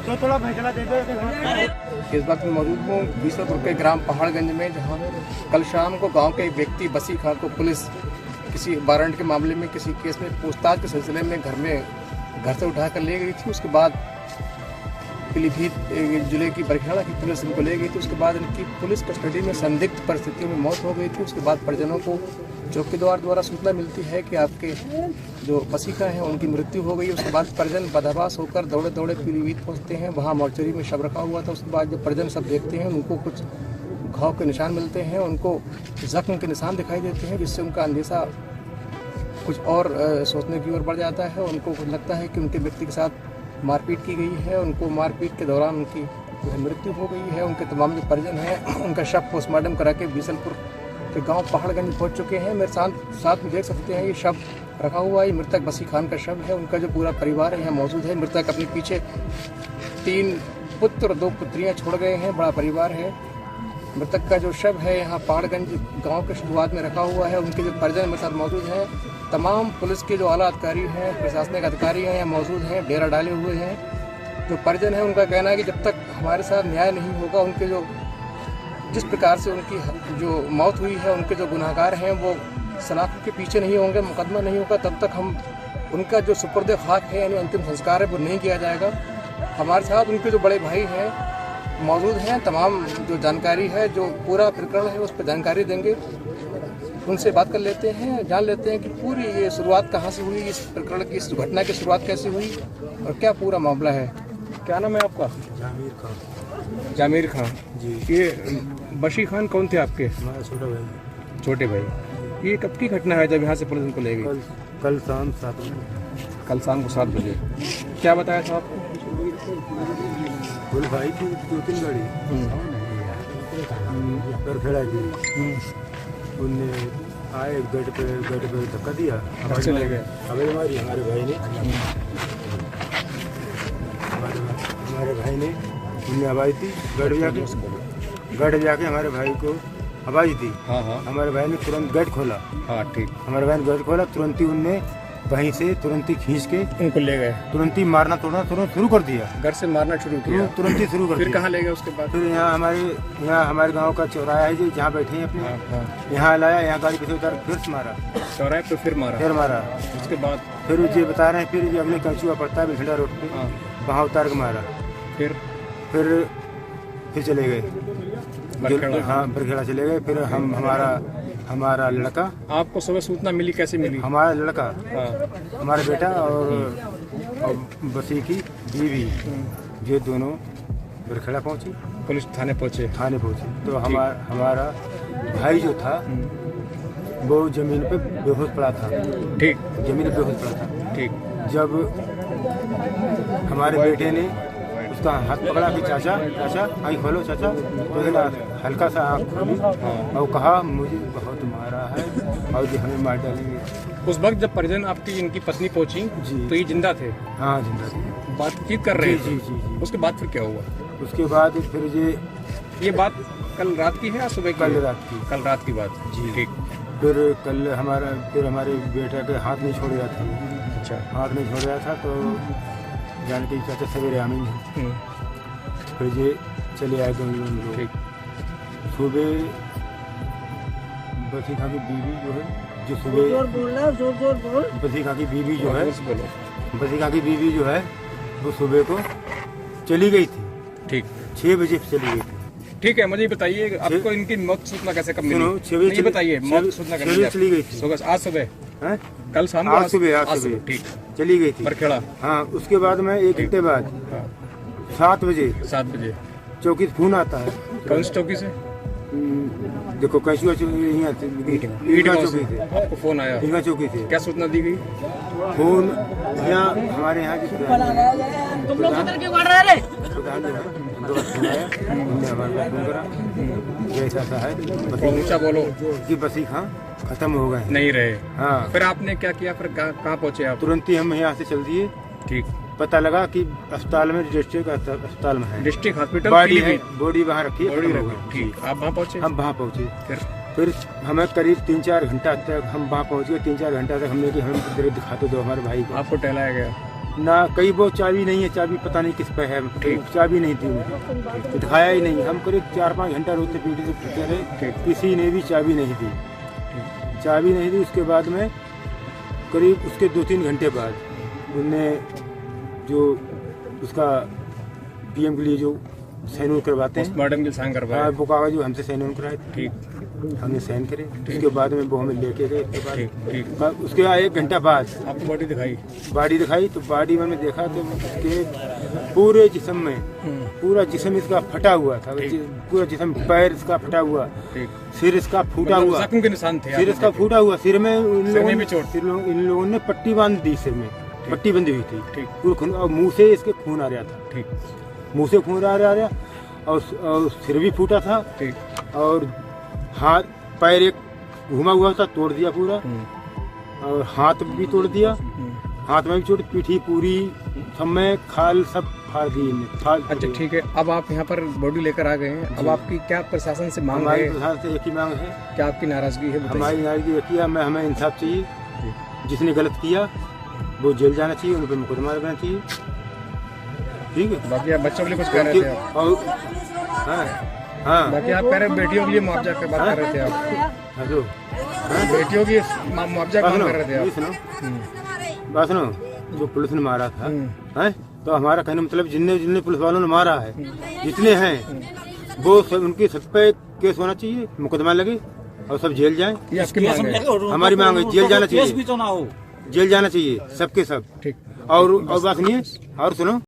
तो थोड़ा फैसला दे दो। इस वक्त मैं मौजूद हूँ बीसलपुर के ग्राम पहाड़गंज में, जहाँ कल शाम को गांव के एक व्यक्ति बसी खान को पुलिस किसी वारंट के मामले में किसी केस में पूछताछ के सिलसिले में घर से उठाकर ले गई थी। उसके बाद पीलीभीत जिले की बरखेड़ा की पुलिस इनको ले गई थी। उसके बाद इनकी पुलिस कस्टडी में संदिग्ध परिस्थितियों में मौत हो गई थी। उसके बाद परिजनों को चौकीदार द्वारा सूचना मिलती है कि आपके जो बसीखा हैं उनकी मृत्यु हो गई। उसके बाद परिजन बदहवास होकर दौड़े दौड़े पीलीभीत पहुंचते हैं। वहां मोर्चरी में शव रखा हुआ था। उसके बाद जब परिजन सब देखते हैं, उनको कुछ घाव के निशान मिलते हैं, उनको जख्म के निशान दिखाई देते हैं, जिससे उनका अंदेशा कुछ और सोचने की ओर बढ़ जाता है। उनको लगता है कि उनके व्यक्ति के साथ मारपीट की गई है। उनको मारपीट के दौरान उनकी मृत्यु हो गई है। उनके तमाम जो परिजन हैं उनका शव पोस्टमार्टम करा के बीसलपुर के गांव पहाड़गंज पहुंच चुके हैं। मेरे साथ में देख सकते हैं ये शव रखा हुआ है। मृतक बसी खान का शव है। उनका जो पूरा परिवार है यहाँ मौजूद है। मृतक अपने पीछे 3 पुत्र और 2 पुत्रियाँ छोड़ गए हैं। बड़ा परिवार है। मृतक का जो शव है यहाँ पहाड़गंज गाँव के शुरुआत में रखा हुआ है। उनके जो परिजन मेरे साथ मौजूद हैं, तमाम पुलिस के जो आला अधिकारी हैं, प्रशासनिक अधिकारी हैं यहाँ मौजूद हैं, डेरा डाले हुए हैं। जो परिजन है उनका कहना है कि जब तक हमारे साथ न्याय नहीं होगा, उनके जो जिस प्रकार से उनकी जो मौत हुई है, उनके जो गुनाहगार हैं वो सलाखों के पीछे नहीं होंगे, मुकदमा नहीं होगा, तब तक हम उनका जो सुपुर्द खाक है यानी अंतिम संस्कार है वो नहीं किया जाएगा। हमारे साथ उनके जो बड़े भाई हैं मौजूद हैं। तमाम जो जानकारी है, जो पूरा प्रकरण है उस पर जानकारी देंगे। उनसे बात कर लेते हैं, जान लेते हैं कि पूरी ये शुरुआत कहाँ से हुई, इस प्रकरण की, इस घटना की शुरुआत कैसे हुई और क्या पूरा मामला है। क्या नाम है आपका? जामिर खान। जामिर खान जी। ये बशी खान कौन थे आपके? हमारा छोटा भाई। छोटे भाई। ये कब की घटना है जब यहाँ से पुलिस उनको ले गई? कल शाम 7 बजे। कल शाम को 7 बजे। क्या बताया था आपको? बोले भाई थी 2-3 गाड़ी बरखेड़ा की। उनने आए गेट पे धक्का दिया, चले गए। हमें मारी हमारे भाई ने उनने आवाज़ दी। गढ़ जाके हमारे भाई को आवाज़ दी। हाँ। हमारे भाई ने तुरंत गेट खोला। हाँ ठीक। हमारे भाई ने गेट खोला, तुरंत ही उनने वहीं से तुरंत ही खींच के उनको ले गए। तुरंत ही मारना तोड़ना तुरंत शुरू कर दिया। घर से मारना शुरू किया? तुरंत ही शुरू कर दिया। फिर कहाँ ले गए उसके बाद? फिर यहाँ हमारे गांव का चौराहा है जी, जहाँ बैठे हैं अपने। हाँ। यहाँ लाया, यहाँ गाड़ी पीछे उतार फिर मारा। चौराहे पे फिर मारा? उसके बाद फिर ये बता रहे हैं, फिर ये अगले कंचुआ पड़ता है बिलखंडा रोड पे, वहाँ उतार के मारा। फिर चले गए। हाँ, बरखेड़ा चले गए। फिर हमारा लड़का। आपको सुबह सूचना मिली, कैसे मिली? हमारा लड़का, हमारा बेटा और बसी की बीवी, ये दोनों बरखेड़ा पहुंची। पुलिस थाने पहुंचे? तो हमारा भाई जो था वो जमीन पे बेहोश पड़ा था। ठीक। जमीन पे बेहोश पड़ा था। ठीक। जब हमारे बेटे ने उसका हाथ पकड़ा कि चाचा आँख खोलो चाचा, तो हल्का सा आँख खोली और कहा मुझे बहुत मारा है और ये हमें मार डालेंगे। उस वक्त जब परिजन आपकी इनकी पत्नी पहुंची जी, तो ये जिंदा थे? हाँ जिंदा थे। बातचीत कर रहे थे? जी। उसके बाद फिर क्या हुआ? उसके बाद फिर ये बात कल रात की है या सुबह की? कल रात की बात जी। ठीक। फिर कल हमारे बेटे के हाथ नहीं छोड़ रहा था। अच्छा। हाथ नहीं छोड़ रहा था तो जान के चाचा सवेरे आएंगे। फिर ये चले आए दोनों लोग। ठीक। सुबह बसी खां की बीवी जो है, जो सुबह जोर बसी खां की बीवी जो है, बसी खां की बीवी जो है वो सुबह को चली गई थी। ठीक। 6 बजे चली गई थी। ठीक है, मुझे बताइए आपको इनकी मौत सूचना कैसे कब मिली? 6 बजे बताइए मौत सूचना कैसे मिली? चली गई थी। आज सुबह? कल शाम को? आज सुबह। ठीक। चली गई थी बरखेड़ा। हाँ। उसके बाद में 1 घंटे बाद 7 बजे चौकी से फोन आता है। कौन सी चौकी से? देखो कैसी चौकी से आपको फोन आया? ईंगा चौकी से। क्या सूचना दी गई? फोन यहाँ हमारे यहाँ उनके पास फोन आया, उनने हमारे पास फोन करा कि ऐसा है ऊंचा बोलो कि बसी खां खत्म हो गए। नहीं रहे। हाँ, फिर आपने क्या किया? फिर कहाँ पहुँचे आप? तुरंत ही हम यहाँ से चल दिए। ठीक, पता लगा कि अस्पताल में, डिस्ट्रिक्ट अस्पताल में है, डिस्ट्रिक्ट हॉस्पिटल बॉडी है, बॉडी वहाँ रखी है। ठीक, आप वहाँ पहुँचे? हम वहाँ पहुँचे। फिर हमें करीब 3-4 घंटा तक हम वहाँ पहुँच गए। 3-4 घंटा तक हमने कि हमें इधर दिखाते दो हमारे भाई को। आपको टहलाया गया ना, कई वो चाबी नहीं है, चाबी पता नहीं किस पे है, चाबी नहीं थी मुझे, दिखाया ही नहीं। हम करीब 4-5 घंटा रोते पीटे से पूछते रहे, किसी ने भी चाबी नहीं दी, चाबी नहीं दी। उसके बाद में करीब उसके 2-3 घंटे बाद उनने जो उसका पीएम के लिए जो साइन करवाते हैं, पोस्टमार्टम के साइन करवाया, वो कागज जो हमसे साइन कराए, ठीक, हमने साइन करे। उसके बाद में वो हमें लेके गए। ठीक, उसके 1 घंटा बाद आपको बॉडी दिखाई? बॉडी दिखाई तो बॉडी मैंने देखा तो उसके पूरे जिस्म में, पूरा जिस्म इसका फटा हुआ था, पूरा जिस्म, पैर इसका फटा हुआ, सिर इसका फूटा हुआ, जख्म के निशान थे, सिर इसका फूटा हुआ। सिर में इन लोगों ने पट्टी बांध दी, सिर में पट्टी बंधी हुई थी पूरा खून, और मुंह से इसके खून आ रहा था। ठीक, मुंह से खून आ रहा, और सिर भी फूटा था। ठीक, और हाथ पैर एक घुमा हुआ था, तोड़ दिया पूरा, और हाथ भी तोड़ दिया, हाथ में भी चोट, पीठी पूरी, सब में खाल सब फाड़ दी इन्हें। अच्छा, ठीक है। अब आप यहाँ पर बॉडी लेकर आ गए हैं, अब आपकी क्या प्रशासन से मांग है? प्रशासन से एक ही मांग है। क्या आपकी नाराजगी है? हमारी नाराजगी एक ही है, हमें इंसाफ चाहिए। जिसने गलत किया वो जेल जाना चाहिए, उन पर मुकदमा लगना चाहिए। ठीक है, बाकी आप बच्चों के लिए कुछ कह रहे थे आप? हाँ, हाँ, बाकी आप कह रहे बेटियों के लिए मुआवजा की बात कर रहे थे आप? हेलो, बेटियों की मुआवजा की बात कर रहे थे आप? बात सुनो, जो पुलिस ने मारा था, है तो हमारा कहने मतलब जितने पुलिस वालों ने मारा है, जितने हैं, वो सब उनकी सब पे केस होना चाहिए, मुकदमा लगे और सब जेल जाएं। ये आपकी मांग है? हमारी मांग है, जेल जाना चाहिए, जेल जाना चाहिए सबके सब। ठीक, और बात नहीं है, और सुनो।